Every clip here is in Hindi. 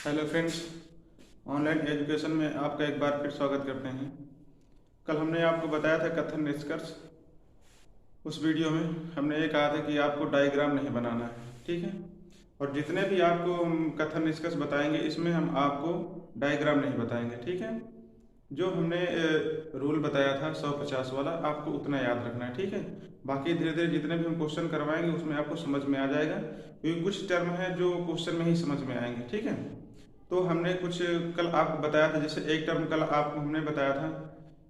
हेलो फ्रेंड्स, ऑनलाइन एजुकेशन में आपका एक बार फिर स्वागत करते हैं। कल हमने आपको बताया था कथन निष्कर्ष। उस वीडियो में हमने ये कहा था कि आपको डायग्राम नहीं बनाना है, ठीक है। और जितने भी आपको हम कथन निष्कर्ष बताएंगे इसमें हम आपको डायग्राम नहीं बताएंगे, ठीक है। जो हमने रूल बताया था 150 वाला, आपको उतना याद रखना है, ठीक है। बाकी धीरे धीरे जितने भी हम क्वेश्चन करवाएंगे उसमें आपको समझ में आ जाएगा, क्योंकि कुछ टर्म है जो क्वेश्चन में ही समझ में आएंगे, ठीक है। तो हमने कुछ कल आपको बताया था, जैसे एक टर्म कल आपको हमने बताया था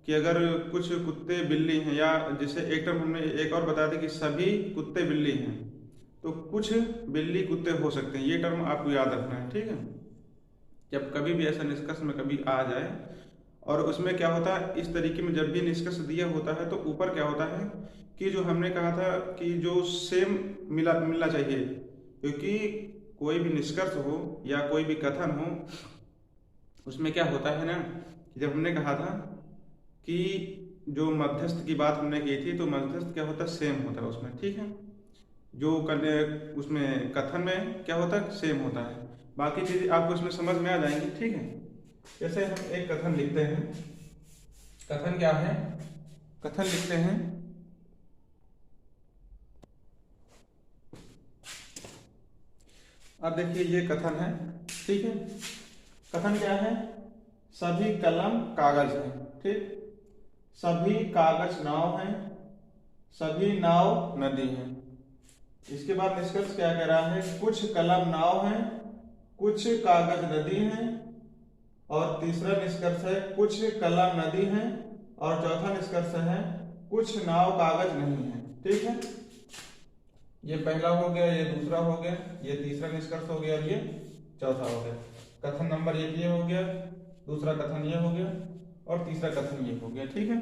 कि अगर कुछ कुत्ते बिल्ली हैं, या जैसे एक टर्म हमने एक और बताया था कि सभी कुत्ते बिल्ली हैं, तो कुछ बिल्ली कुत्ते हो सकते हैं। ये टर्म आपको याद रखना है, ठीक है। जब कभी भी ऐसा निष्कर्ष में कभी आ जाए, और उसमें क्या होता है, इस तरीके में जब भी निष्कर्ष दिया होता है तो ऊपर क्या होता है कि जो हमने कहा था कि जो सेम मिलना चाहिए, क्योंकि कोई भी निष्कर्ष हो या कोई भी कथन हो, उसमें क्या होता है ना कि जब हमने कहा था कि जो मध्यस्थ की बात हमने की थी, तो मध्यस्थ क्या होता है, सेम होता है उसमें, ठीक है। जो उसमें कथन में क्या होता है, सेम होता है। बाकी चीज़ें आपको इसमें समझ में आ जाएंगी, ठीक है। जैसे हम एक कथन लिखते हैं, कथन क्या है, कथन लिखते हैं, अब देखिए ये कथन है, ठीक है। कथन क्या है, सभी कलम कागज हैं, ठीक। सभी कागज नाव हैं, सभी नाव नदी हैं। इसके बाद निष्कर्ष क्या कह रहा है, कुछ कलम नाव हैं, कुछ कागज नदी हैं। और तीसरा निष्कर्ष है कुछ कलम नदी हैं। और चौथा निष्कर्ष है कुछ नाव कागज नहीं है, ठीक है। ये पहला हो गया, ये दूसरा हो गया, ये तीसरा निष्कर्ष हो गया, और ये चौथा हो गया। कथन नंबर एक ये हो गया, दूसरा कथन ये हो गया, और तीसरा कथन ये हो गया, ठीक है।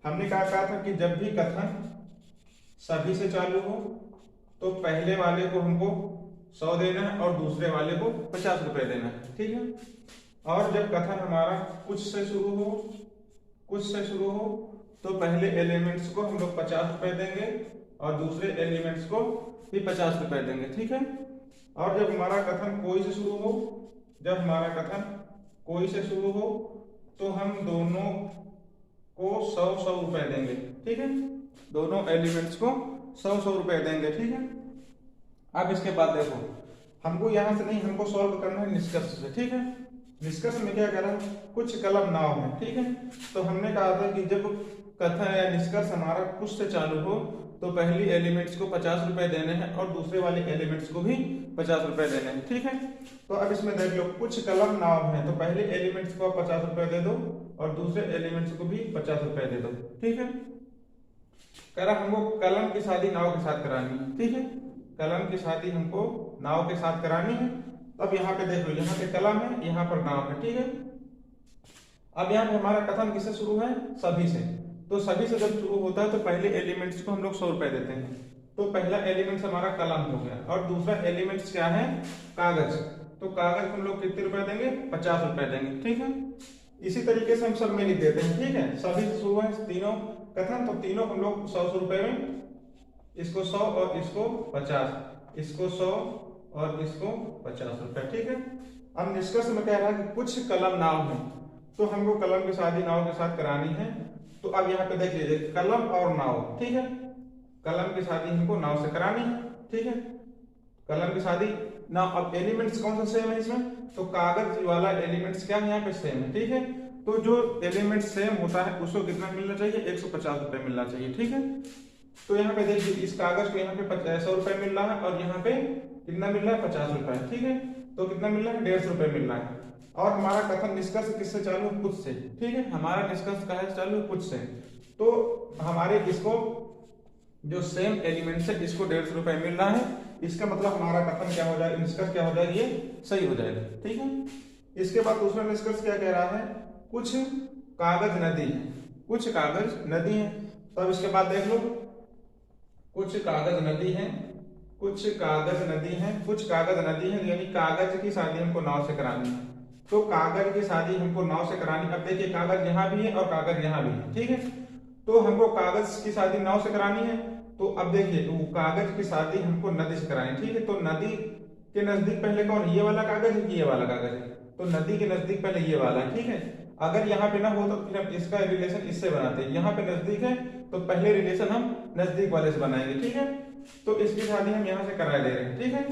हमने कहा था कि जब भी कथन सभी से चालू हो तो पहले वाले को हमको 100 देना है और दूसरे वाले को 50 रुपए देना है, ठीक है। और जब कथन हमारा कुछ से शुरू हो, कुछ से शुरू हो, तो पहले एलिमेंट्स को हम लोग 50 रुपए देंगे और दूसरे एलिमेंट्स को भी 50 रुपए देंगे, ठीक है। और जब हमारा कथन कोई से शुरू हो, जब हमारा कथन कोई से शुरू हो, तो हम दोनों को 100 रुपए देंगे, ठीक है। दोनों एलिमेंट्स को 100 रुपए देंगे, ठीक है। अब इसके बाद देखो, हमको यहां से नहीं, हमको सॉल्व करना है निष्कर्ष से, ठीक है। निष्कर्ष में क्या कह रहा है, कुछ कलम नाव है, ठीक है। तो हमने कहा था कि जब कथन या निष्कर्ष हमारा कुछ से चालू हो तो पहली एलिमेंट्स को 50 रुपए देने हैं और दूसरे वाले एलिमेंट्स को भी 50 रुपए देने हैं, ठीक है। तो अब इसमें देख लो, कुछ कलम नाव है, तो पहले एलिमेंट्स को 50 रुपए दे दो और दूसरे एलिमेंट्स को भी 50 रुपए दे दो, ठीक है। कह रहा हमको कलम की शादी नाव के साथ करानी है, ठीक है। कलम की शादी हमको नाव के साथ करानी है। अब यहाँ पे देख लो, यहाँ पे कलम है, यहाँ पर नाव है, ठीक है। अब यहाँ पे हमारा कथन किससे शुरू है, सभी से। तो सभी से जब शुरू होता है तो पहले एलिमेंट्स को हम लोग 100 रुपए देते हैं। तो पहला एलिमेंट्स हमारा कलम हो गया, और दूसरा एलिमेंट्स क्या है, कागज। तो कागज हम लोग कितने रुपए देंगे, 50 रुपए देंगे, ठीक है। इसी तरीके से हम सब में लिख देते हैं, ठीक है। सभी से शुरू है तीनों कथन, तो तीनों हम लोग 100 रुपए में, इसको 100 और इसको 50, इसको 100 और इसको 50 रुपए, ठीक है। अब निष्कर्ष में कह रहा है कि कुछ कलम नाव है, तो हमको कलम की शादी नाव के साथ करानी है। तो अब यहाँ पे देख लीजिए, कलम और नाव, ठीक है। कलम की शादी हमको नाव से करानी है, ठीक है। कलम की शादी नाव। अब एलिमेंट्स कौन सा सेम है इसमें, तो कागज वाला एलिमेंट्स क्या है यहाँ पे सेम है, ठीक है। तो जो एलिमेंट सेम होता है उसको कितना मिलना चाहिए, 150 रुपए मिलना चाहिए, ठीक है। तो यहाँ पे देखिए, इस कागज को यहाँ पे 100 रुपए मिल रहा है और यहाँ पे कितना मिल रहा है, 50 रुपए, ठीक है। तो कितना मिल रहा है, 150 रुपए मिल रहा है। और हमारा कथन निष्कर्ष किससे चालू है, कुछ से, ठीक है। हमारा निष्कर्ष कहाँ से चालू है, कुछ से। तो हमारे इसको जो सेम एलिमेंट है इसको 150 रुपए मिल रहा है। इसका मतलब हमारा कथन क्या हो जाएगा, निष्कर्ष क्या हो जाएगा, ये सही हो जाएगा, ठीक है। इसके बाद दूसरा निष्कर्ष क्या कह रहा है, कुछ कागज नदी है, कुछ कागज नदी है। तो अब इसके बाद देख लो, कुछ कागज नदी है, कुछ कागज नदी है, कुछ कागज नदी है, यानी कागज की शादी हमको नाव से करानी है। तो कागज की शादी हमको नाव से करानी। अब देखिए, कागज यहाँ भी है और कागज यहाँ भी है, ठीक है। तो हमको कागज की शादी नाव से करानी है। तो अब देखिए, वो कागज की शादी हमको नदी से करानी, ठीक है। तो नदी के नजदीक पहले कौन, ये वाला कागज है कि ये वाला कागज है, तो नदी के नजदीक पहले ये वाला है, ठीक है। अगर यहाँ पे ना हो तो फिर हम इसका रिलेशन इससे बनाते हैं, यहाँ पे नजदीक है तो पहले रिलेशन हम नजदीक वाले से बनाएंगे, ठीक है। तो इसकी शादी हम यहाँ से करा दे रहे हैं, ठीक है।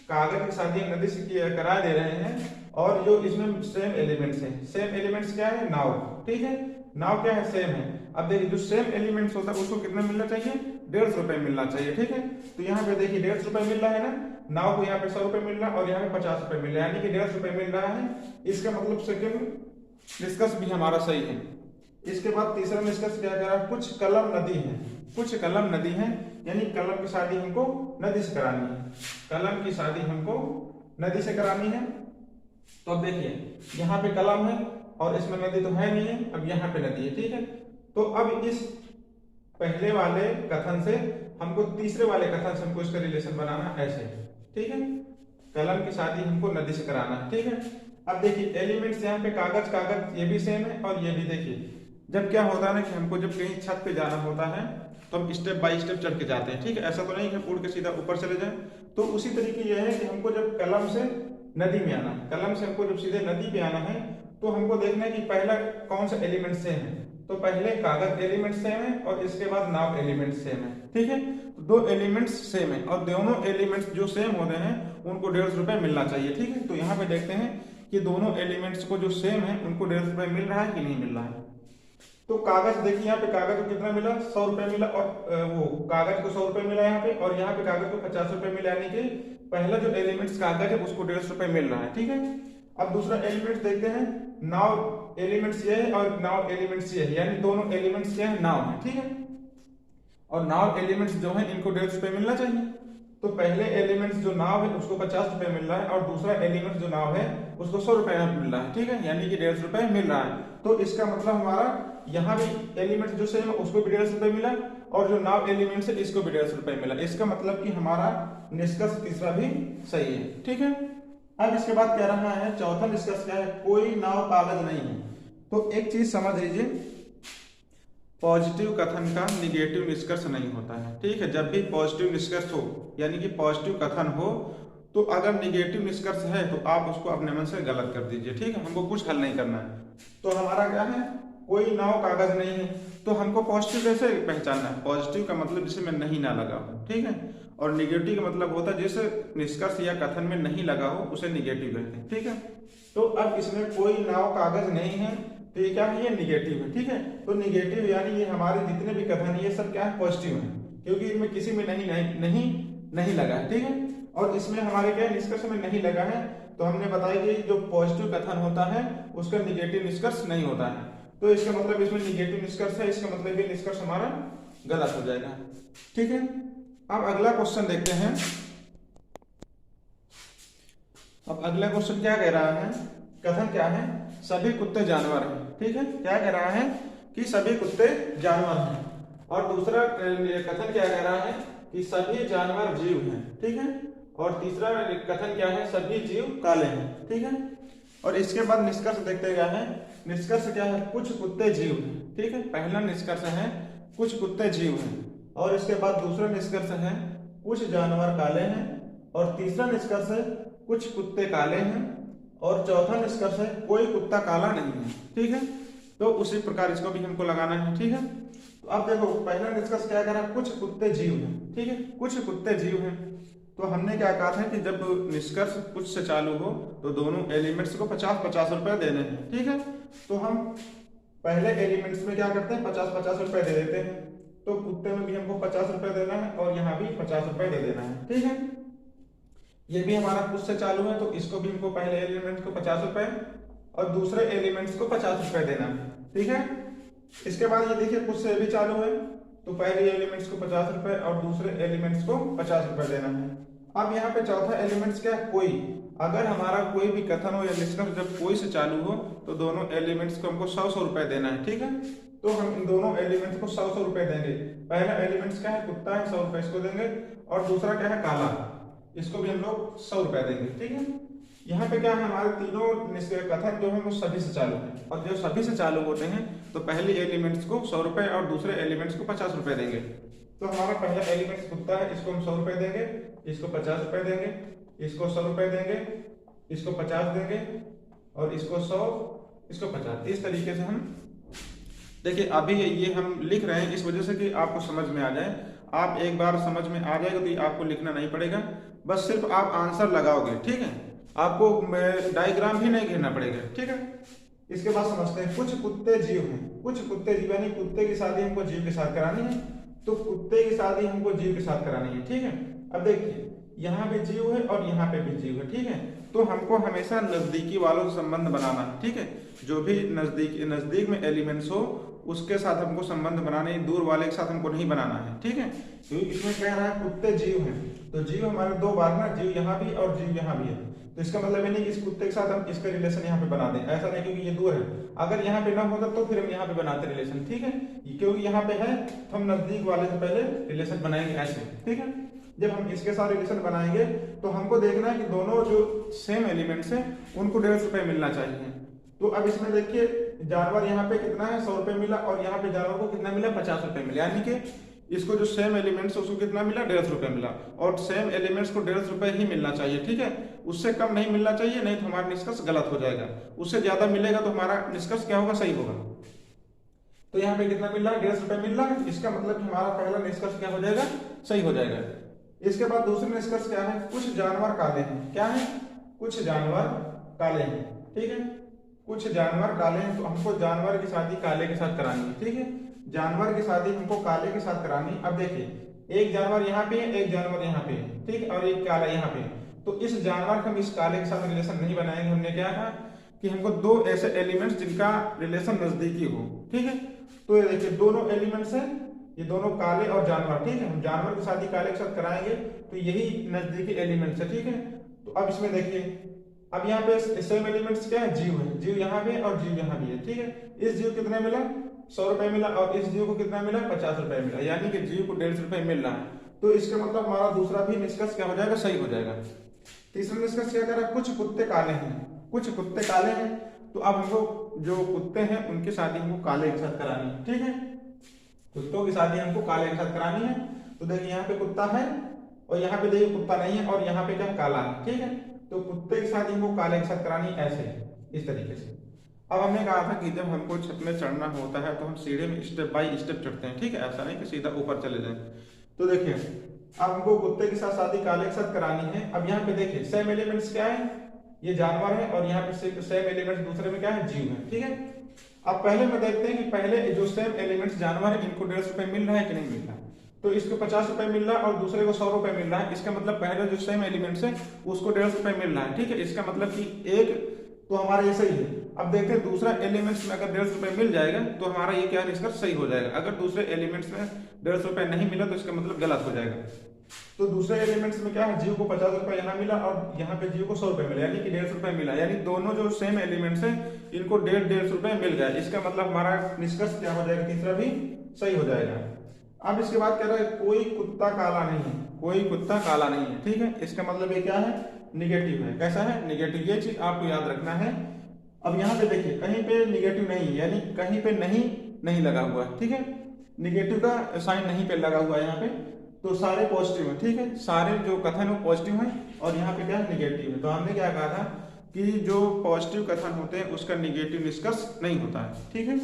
कागज की शादी हम नदी से करा दे रहे हैं, और जो इसमें सेम एलिमेंट्स हैं, सेम एलिमेंट्स क्या है, नाव, ठीक है। नाव क्या है, सेम है। अब देखिए जो सेम एलिमेंट्स होता है उसको कितना मिलना चाहिए, 150 रुपए मिलना चाहिए, ठीक है। तो यहाँ पे देखिए 150 रुपए मिल रहा है ना, नाव को यहाँ पे 100 रुपए मिल रहा है और यहाँ पे 50 रुपए मिल रहा है, यानी कि 150 रुपए मिल रहा है। इसका मतलब सेकंड निष्कर्ष भी हमारा सही है। इसके बाद तीसरा निष्कर्ष क्या कह रहा है, कुछ कलम नदी है, कुछ कलम नदी है, यानी कलम की शादी हमको नदी से करानी है, कलम की शादी हमको नदी से करानी है। तो अब देखिए यहाँ पे कलम है और इसमें नदी तो है नहीं है, अब यहाँ पे नदी है, ठीक है। तो अब इस पहले वाले कथन से हमको तीसरे वाले कथन से हमको इसका रिलेशन बनाना ऐसे, ठीक है। कलम की शादी हमको नदी से कराना है, ठीक है। अब देखिए एलिमेंट्स यहाँ पे कागज कागज ये भी सेम है और ये भी, देखिए जब क्या होता है ना कि हमको जब कहीं छत पे जाना होता है तो हम स्टेप बाय स्टेप चढ़ के जाते हैं, ठीक है। ऐसा तो नहीं कि उड़ के सीधा ऊपर चले जाएं। तो उसी तरीके यह है कि हमको जब कलम से नदी में आना है, कलम से हमको जब सीधे नदी पे आना है तो हमको देखना है कि पहला कौन सा एलिमेंट सेम है। तो पहले कागज एलिमेंट सेम है और इसके बाद नाव एलिमेंट सेम है, ठीक है। तो दो एलिमेंट्स सेम है और दोनों एलिमेंट्स जो सेम होते हैं उनको 150 रुपए मिलना चाहिए, ठीक है। तो यहाँ पे देखते हैं कि दोनों एलिमेंट्स को जो सेम है उनको 150 रुपए मिल रहा है कि नहीं मिल रहा है। तो कागज देखिए यहाँ पे कागज को कितना मिला, 100 रुपए मिला, और वो कागज को 100 रुपए मिला यहाँ पे, और यहाँ पे कागज को 50 रुपए मिला, यानी कि पहला जो एलिमेंट्स कागज है उसको 150 रुपए मिल रहा है, ठीक है। अब दूसरा एलिमेंट्स देखते हैं, नाव एलिमेंट्स ये है और नाव एलिमेंट्स ये है, यानी दोनों एलिमेंट्स क्या है, नाव है, ठीक है। और नाव एलिमेंट्स जो है इनको 150 रुपए मिलना चाहिए। तो पहले एलिमेंट्स जो नाव है उसको 50 रुपए मिल रहा है और दूसरा एलिमेंट जो नाव है उसको 100 रुपए मिल रहा है, ठीक है, यानी कि 150 रुपए मिल रहा है। तो इसका मतलब हमारा यहाँ भी एलिमेंट जो सेम है उसको भी 150 रुपए मिला और जो नाव एलिमेंट है इसको भी 150 रुपए मिला। इसका मतलब कि हमारा निष्कर्ष तीसरा भी सही है, ठीक है। अब इसके बाद कह रहा है चौथा निष्कर्ष क्या है, कोई नाव कागज नहीं है। तो एक चीज समझ लीजिए, पॉजिटिव कथन का निगेटिव निष्कर्ष नहीं होता है, ठीक है। जब भी पॉजिटिव निष्कर्ष हो यानी कि पॉजिटिव कथन हो तो अगर निगेटिव निष्कर्ष है तो आप उसको अपने मन से गलत कर दीजिए, ठीक है। हमको कुछ हल नहीं करना है। तो हमारा क्या है, कोई नाव कागज नहीं है, तो हमको पॉजिटिव कैसे पहचानना है, पॉजिटिव का मतलब जिसमें नहीं ना लगा हो, ठीक है, और निगेटिव का मतलब होता है जिस निष्कर्ष या कथन में नहीं लगा हो उसे निगेटिव कहते हैं, ठीक है। तो अब इसमें कोई नाव कागज नहीं है तो ये क्या है, ये निगेटिव है, ठीक है। तो निगेटिव यानी ये हमारे जितने भी कथन है ये सब क्या है, पॉजिटिव है, क्योंकि इनमें किसी में नहीं लगा है, ठीक है। और इसमें हमारे क्या निष्कर्ष में नहीं लगा है, तो हमने बताया कि जो पॉजिटिव कथन होता है उसका निगेटिव निष्कर्ष नहीं होता है। तो इसका मतलब इसमें निगेटिव निष्कर्ष है, इसका मतलब ये निष्कर्ष हमारा गलत हो जाएगा, ठीक है। अब अगला क्वेश्चन देखते हैं। अब अगला क्वेश्चन क्या कह रहा है, कथन क्या है, सभी कुत्ते जानवर हैं, ठीक है। क्या कह रहा है कि सभी कुत्ते जानवर हैं, और दूसरा कथन क्या कह रहा है कि सभी जानवर जीव हैं, ठीक है। और तीसरा कथन क्या है, सभी जीव काले हैं, ठीक है। और इसके बाद निष्कर्ष देखते क्या है, निष्कर्ष क्या है, कुछ कुत्ते जीव हैं, ठीक है। पहला निष्कर्ष है कुछ कुत्ते जीव हैं, और इसके बाद दूसरा निष्कर्ष है कुछ जानवर काले हैं, और तीसरा निष्कर्ष है कुछ कुत्ते काले हैं, और चौथा निष्कर्ष है कोई कुत्ता काला नहीं है, ठीक है। तो उसी प्रकार इसको भी हमको लगाना है, ठीक है। तो अब देखो पहला निष्कर्ष क्या कह रहा है, कुछ कुत्ते जीव हैं, ठीक है, कुछ कुत्ते जीव हैं। तो हमने क्या कहा था कि जब निष्कर्ष कुछ से चालू हो तो दोनों एलिमेंट्स को 50-50 रुपए देने हैं, ठीक है। तो हम पहले एलिमेंट्स में क्या करते हैं, 50-50 रुपए दे देते हैं। तो कुत्ते में भी हमको 50 रुपए देना है और यहाँ भी 50 रुपए दे देना है, ठीक है। ये भी हमारा कुछ से चालू है तो इसको भी हमको पहले एलिमेंट को 50 रुपए और दूसरे एलिमेंट्स को 50 रुपए देना है, ठीक है। इसके बाद ये देखिए कुछ से भी चालू है तो पहले एलिमेंट्स को 50 रुपए और दूसरे एलिमेंट्स को 50 रुपए देना है। अब यहाँ पे चौथा एलिमेंट्स क्या है, कोई। अगर हमारा कोई भी कथन हो या निष्कर्ष जब कोई से चालू हो तो दोनों एलिमेंट्स को हमको 100-100 रुपए देना है, ठीक है। तो हम इन दोनों एलिमेंट्स को 100-100 रुपए देंगे। पहला एलिमेंट्स क्या है, कुत्ता है, 100 रुपए इसको देंगे, और दूसरा क्या है, काला, इसको भी हम लोग 100 रुपए देंगे, ठीक है। यहाँ पे क्या है, हमारे तीनों कथन जो है वो सभी से चालू है, और जो सभी से चालू होते हैं तो पहले एलिमेंट्स को 100 रुपए और दूसरे एलिमेंट्स को 50 रुपए देंगे। तो हमारा पहला एलिमेंट कुत्ता है, इसको हम 100 रुपए देंगे, इसको 50 रुपए देंगे, इसको 100 रुपए देंगे, इसको 50 देंगे और इसको 100, इसको 50। इस तरीके से हम देखिए अभी ये हम लिख रहे हैं इस वजह से कि आपको समझ में आ जाए। आप एक बार समझ में आ जाएगा तो ये आपको लिखना नहीं पड़ेगा, बस सिर्फ आप आंसर लगाओगे, ठीक है। आपको डायग्राम भी नहीं घेरना पड़ेगा, ठीक है। इसके बाद समझते हैं, कुछ कुत्ते जीव हैं। कुछ कुत्ते जीव यानी कुत्ते की शादी हमको जीव के साथ करानी है, तो कुत्ते की शादी हमको जीव के साथ करानी है, ठीक है। अब देखिए यहाँ पे जीव है और यहाँ पे भी जीव है, ठीक है। तो हमको हमेशा नजदीकी वालों से संबंध बनाना है, ठीक है। जो भी नजदीक में एलिमेंट्स हो उसके साथ हमको संबंध बनाने, दूर वाले के साथ हमको नहीं बनाना है, ठीक है। क्योंकि इसमें कह रहा है कुत्ते जीव हैं, तो जीव हमारे दो बार ना, जीव यहाँ भी और जीव यहाँ भी है, तो इसका मतलब ये नहीं कि इस कुत्ते के साथ हम इसका रिलेशन यहाँ पे बना दें, ऐसा नहीं, क्योंकि ये दूर है। अगर यहाँ पे ना होता तो फिर हम यहाँ पे बनाते रिलेशन, ठीक है। क्योंकि यहाँ पे है तो हम नजदीक वाले से पहले रिलेशन बनाएंगे ऐसे, ठीक है। जब हम इसके साथ रिलेशन बनाएंगे तो हमको देखना है कि दोनों जो सेम एलिमेंट्स हैं उनको 150 रुपए मिलना चाहिए। तो अब इसमें देखिए जानवर यहाँ पे कितना है 100 रुपए मिला और यहाँ पे जानवर को कितना मिला 50 रुपए मिला, यानी कि इसको जो सेम एलिमेंट्स है उसको कितना मिला 150 रुपए मिला, और सेम एलिमेंट्स को 150 रुपए ही मिलना चाहिए, ठीक है। उससे कम नहीं मिलना चाहिए, नहीं तो हमारा निष्कर्ष गलत हो जाएगा। उससे ज्यादा मिलेगा तो हमारा निष्कर्ष क्या होगा, सही होगा। तो यहाँ पे कितना मिल रहा है 150 रुपए मिल रहा है, इसका मतलब कि हमारा पहला निष्कर्ष क्या हो जाएगा, सही हो जाएगा। इसके बाद दूसरा निष्कर्ष क्या है, कुछ जानवर काले हैं। क्या है, कुछ जानवर काले हैं, ठीक है। कुछ जानवर काले हैं, तो हमको जानवर की शादी काले के साथ करानी है, ठीक है। जानवर की शादी हमको काले के साथ करानी। अब देखिए एक जानवर यहाँ पे है, एक जानवर यहाँ पे है, ठीक है, और एक काला यहाँ पे। तो इस जानवर का हम इस काले के साथ रिलेशन नहीं बनाएंगे। हमने क्या कहा कि हमको दो ऐसे एलिमेंट्स जिनका रिलेशन नजदीकी हो, ठीक है। तो ये देखिए दोनों एलिमेंट्स हैं, ये दोनों काले और जानवर, ठीक है। हम जानवर की शादी काले के साथ कराएंगे तो यही नजदीकी एलिमेंट्स है, ठीक है। तो अब इसमें देखिए अब यहाँ पे सेम एलिमेंट्स क्या है, जीव है, जीव यहाँ पे और जीव यहाँ भी है, ठीक है। इस जीव कितने मिला 100 रुपए मिला और इस जीव को कितना मिला 50 रुपए मिला, यानी कि जीव को 150 रुपए मिल रहा है। तो इसका मतलब हमारा दूसरा भी निष्कर्ष क्या हो जाएगा, सही हो जाएगा। तीसरा निष्कर्ष क्या कह रहा है, कुछ कुत्ते काले हैं। कुछ कुत्ते काले हैं, तो अब हमको जो कुत्ते हैं उनकी शादी हमको काले के साथ करानी है, ठीक है। कुत्तों की शादी हमको काले के साथ करानी है। तो देखिए यहाँ पे कुत्ता है और यहाँ पे देखिए कुत्ता नहीं है और यहाँ पे क्या काला है, ठीक है। तो कुत्ते की शादी हमको काले के साथ करानी ऐसे, इस तरीके से। अब हमने कहा था कि जब हमको छत में चढ़ना होता है तो हम सीढ़ी में स्टेप बाय स्टेप चढ़ते हैं, ठीक है, ऐसा नहीं कि सीधा ऊपर चले जाए। तो देखिए अब हमको कुत्ते के साथ शादी काले के साथ करानी है। अब यहाँ पे देखिए सेम एलिमेंट्स क्या है, ये जानवर है और यहाँ पे सेम एलिमेंट्स दूसरे में क्या है, जीव है, ठीक है। अब पहले में देखते हैं कि पहले जो सेम एलिमेंट्स जानवर है इनको 150 रुपए मिल रहा है कि नहीं मिल रहा है। तो इसको 50 रुपए मिल रहा है और दूसरे को 100 रुपए मिल रहा है। इसका मतलब पहले जो सेम एलिमेंट्स है उसको 150 रुपए मिल रहा है, ठीक है। इसका मतलब कि एक तो हमारा ये सही है। अब देखते हैं दूसरा एलिमेंट्स में अगर 150 रुपए मिल जाएगा तो हमारा ये क्या निष्कर्ष सही हो जाएगा। अगर दूसरे एलिमेंट्स में 150 रुपए नहीं मिला तो इसका मतलब गलत हो जाएगा। तो दूसरे एलिमेंट्स में क्या है, जीव को 50 रुपए यहाँ मिला और यहाँ पे जीव को 100 रुपए मिला, यानी कि 150 रुपए मिला, यानी दोनों जो सेम एलिमेंट्स हैं इनको 150 रुपए मिल गया। इसका मतलब हमारा निष्कर्ष क्या हो जाएगा, तीसरा भी सही हो जाएगा। अब इसके बाद कह रहा है कोई कुत्ता काला नहीं है। कोई कुत्ता काला नहीं है, ठीक है। इसका मतलब ये क्या है, निगेटिव है। कैसा है, निगेटिव। ये चीज आपको याद रखना है। अब यहाँ पे देखिए कहीं पे निगेटिव नहीं है, यानी कहीं पे नहीं लगा हुआ, ठीक है। निगेटिव का साइन नहीं पे लगा हुआ है यहाँ पे, तो सारे पॉजिटिव है, ठीक है। सारे जो कथन है पॉजिटिव है और यहाँ पे क्या है, निगेटिव है। तो हमने क्या कहा था कि जो पॉजिटिव कथन होते हैं उसका निगेटिव निष्कर्ष नहीं होता है, ठीक है।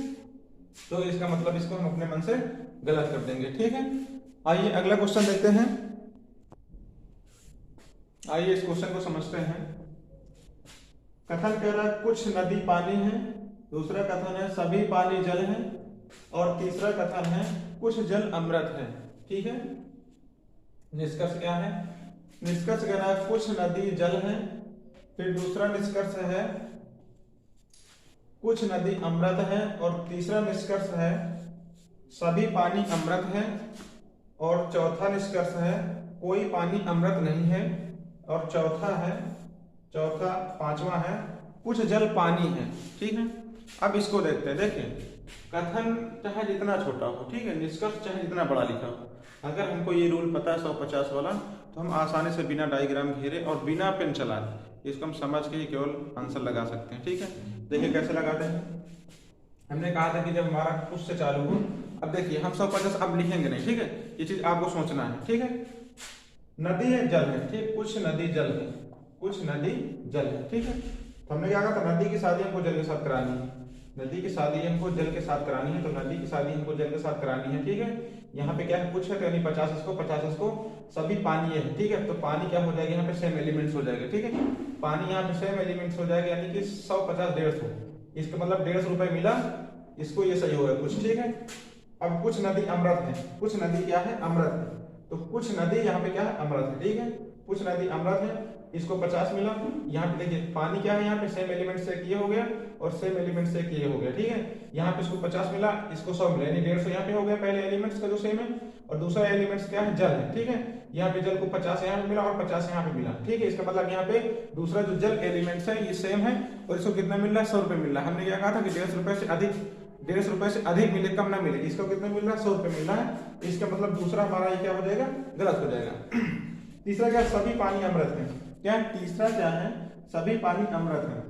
तो इसका मतलब इसको हम अपने मन से गलत कर देंगे, ठीक है। आइए अगला क्वेश्चन देखते हैं। आइए इस क्वेश्चन को समझते हैं। कथन कह रहा है कुछ नदी पानी है, दूसरा कथन है सभी पानी जल है और तीसरा कथन है कुछ जल अमृत है, ठीक है। निष्कर्ष क्या है, निष्कर्ष कह रहा है कुछ नदी जल है, फिर दूसरा निष्कर्ष है कुछ नदी अमृत है और तीसरा निष्कर्ष है सभी पानी अमृत है और चौथा निष्कर्ष है कोई पानी अमृत नहीं है और चौथा पांचवा है कुछ जल पानी है, ठीक है। अब इसको देखते हैं। देखिए कथन चाहे जितना छोटा हो, ठीक है, निष्कर्ष चाहे जितना बड़ा लिखा हो, अगर हमको ये रूल पता है 150 वाला तो हम आसानी से बिना डायग्राम घेरे और बिना पेन चलाए इसको हम समझ के ही केवल आंसर लगा सकते हैं, ठीक है। देखिए कैसे लगाते हैं। हमने कहा था कि जब हमारा कुछ से चालू हो, अब देखिए हम 150 अब लिखेंगे नहीं, ठीक है, ये चीज आपको सोचना है, ठीक है। नदी है जल है, ठीक, कुछ नदी जल है, कुछ नदी जल है, ठीक है। तो हमने क्या कहा था, नदी की शादी हमको जल के साथ करानी है, नदी की शादी हमको जल के साथ करानी है, तो नदी की शादी हमको जल के साथ करानी है, ठीक है। यहाँ पे क्या है, कुछ है तो यानी 50 इसको 50 इसको, सभी पानी है, ठीक है। तो पानी क्या हो जाएगा, यहाँ पे सेम एलिमेंट्स हो जाएगा, ठीक है। पानी यहाँ पे सेम एलिमेंट्स हो जाएगा, यानी कि 100 50 150, इसका मतलब 150 रुपए मिला इसको, ये सही होगा कुछ, ठीक है। अब कुछ नदी अमृत है, कुछ नदी क्या है, अमृत है, तो कुछ नदी यहाँ पे क्या है, अमृत है, ठीक है। कुछ नदी अमृत है, इसको 50 मिला। यहाँ पे देखिए पानी क्या है, यहाँ पे सेम एलिमेंट से किए हो गया और सेम एलिमेंट से किए हो गया, ठीक है। यहाँ पे इसको 50 मिला, इसको 100 मिला, यानी 150 यहाँ पे हो गया पहले एलिमेंट्स का जो सेम है, और दूसरा एलिमेंट्स क्या है, जल है, ठीक है। यहाँ पे जल को 50 यहाँ पे मिला और 50 यहाँ पे मिला, ठीक है। इसका मतलब यहाँ पे दूसरा जो जल एलिमेंट्स है ये सेम है, और इसको कितना मिल रहा है, 100 रुपए मिल रहा है। हमने क्या कहा था कि 150 रुपए से अधिक, 150 रुपए से अधिक मिले, कम ना मिले। इसको कितना मिल रहा है, 100 रुपए मिल रहा है, इसका मतलब दूसरा हमारा ये क्या हो जाएगा, गलत हो जाएगा। तीसरा क्या, सभी पानी अमृत है, क्या है, तीसरा क्या है, सभी पानी अमृत है।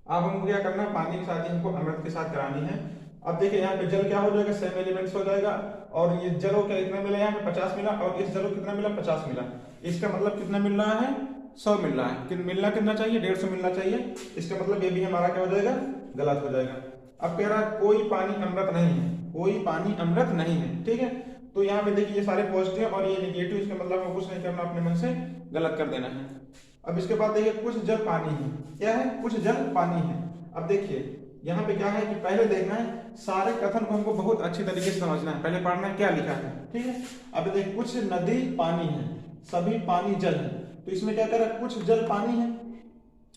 अब हमको क्या करना है, पानी की शादी हमको अमृत के साथ करानी है। अब देखिए यहाँ पे जल क्या हो जाएगा, सेम एलिमेंट्स हो जाएगा, और ये जल को कितना मिला, यहाँ पे 50 मिला, और इस जल को कितना मिला, 50 मिला। इसका मतलब कितना मिल रहा है, 100 मिल रहा है, मिलना कितना चाहिए, 150 मिलना चाहिए। इसका मतलब ये भी हमारा क्या हो जाएगा, गलत हो जाएगा। अब कह रहा है कोई पानी अमृत नहीं है, कोई पानी अमृत नहीं है, ठीक है। तो यहाँ पे देखिए ये सारे पॉजिटिव और ये नेगेटिव, इसका मतलब हमको कुछ नहीं करना, अपने मन से गलत कर देना है। अब इसके बाद देखिए कुछ जल पानी है, क्या है, कुछ जल पानी है। अब देखिए यहाँ पे क्या है कि पहले देखना है, सारे कथन को हमको बहुत अच्छी तरीके से समझना है, पहले पढ़ना है क्या लिखा है, ठीक है। अब देखिए कुछ नदी पानी है, सभी पानी जल है, तो इसमें क्या कह रहा है, कुछ जल पानी है।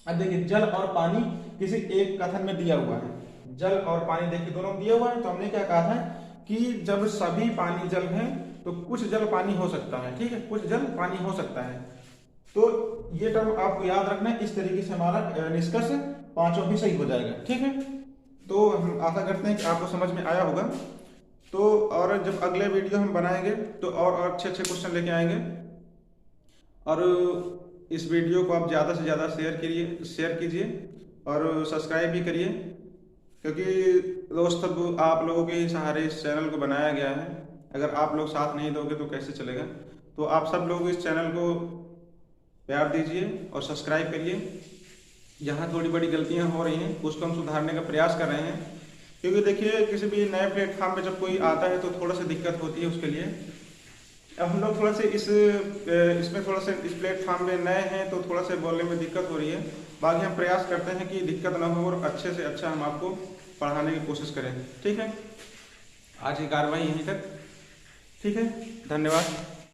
अब देखिए जल और पानी किसी एक कथन में दिया हुआ है, जल और पानी देखिए दोनों दिया हुआ है। तो हमने क्या कहा था कि जब सभी पानी जल है तो कुछ जल पानी हो सकता है, ठीक है, कुछ जल पानी हो सकता है। तो ये टर्म आपको याद रखना है, इस तरीके से हमारा निष्कर्ष पांचों भी सही हो जाएगा, ठीक है। तो हम आशा करते हैं कि आपको समझ में आया होगा। तो और जब अगले वीडियो हम बनाएंगे तो और अच्छे अच्छे क्वेश्चन लेके आएंगे, और इस वीडियो को आप ज़्यादा से ज़्यादा शेयर कीजिए और सब्सक्राइब भी करिए, क्योंकि दोस्तों आप लोगों के ही सहारे इस चैनल को बनाया गया है। अगर आप लोग साथ नहीं दोगे तो कैसे चलेगा। तो आप सब लोग इस चैनल को प्यार दीजिए और सब्सक्राइब करिए। जहाँ थोड़ी बड़ी गलतियाँ हो रही हैं उसको हम सुधारने का प्रयास कर रहे हैं, क्योंकि देखिए किसी भी नए प्लेटफॉर्म पे जब कोई आता है तो थोड़ा सा दिक्कत होती है उसके लिए। अब हम लोग थोड़ा से इसमें थोड़ा से इस प्लेटफॉर्म में नए हैं तो थोड़ा से बोलने में दिक्कत हो रही है। बाकी हम प्रयास करते हैं कि दिक्कत ना हो और अच्छे से अच्छा हम आपको पढ़ाने की कोशिश करें, ठीक है। आज की कार्रवाई यहीं तक, ठीक है, धन्यवाद।